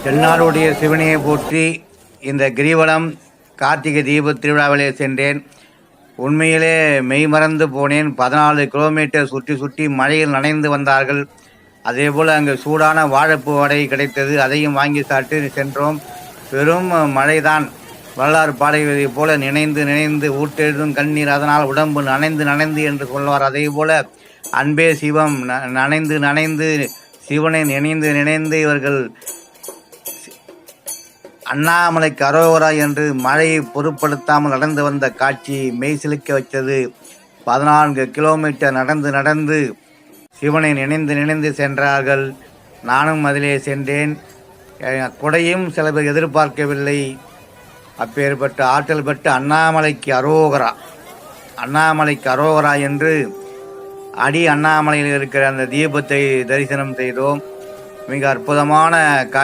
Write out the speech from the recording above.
தென்னாடுடைய சிவனையை போற்றி இந்த கிரிவலம் கார்த்திகை தீப திருவிழாவிலே சென்றேன். உண்மையிலே மெய்மறந்து போனேன். 14 கிலோமீட்டர் சுற்றி சுற்றி மழையில் நனைந்து வந்தார்கள். அதேபோல் அங்கே சூடான வாழைப்பூ வடை கிடைத்தது. அதையும் வாங்கி சாப்பிட்டு சென்றோம். பெரும் மழைதான். வரலாறு பாடுவதை போல நினைந்து நினைந்து ஊட்டெழுதும் கண்ணீர், அதனால் உடம்பு நனைந்து நனைந்து என்று சொல்வார். அதே போல அன்பே சிவம், நனைந்து நனைந்து சிவனை நினைந்து நினைந்து இவர்கள் அண்ணாமலைக்கு அரோகரா என்று மழையை பொருட்படுத்தாமல் நடந்து வந்த காட்சி மெய் சிலிக்க வைத்தது. 14 கிலோமீட்டர் நடந்து நடந்து சிவனை நினைந்து நினைந்து சென்றார்கள். நானும் அதிலே சென்றேன். குடையும் சில பேர் எதிர்பார்க்கவில்லை. அப்பேற்பட்ட ஆற்றல் பெற்ற அண்ணாமலைக்கு அரோகரா, அண்ணாமலைக்கு அரோகரா என்று அடி அண்ணாமலையில் இருக்கிற அந்த தீபத்தை தரிசனம் செய்தோம். மிக அற்புதமான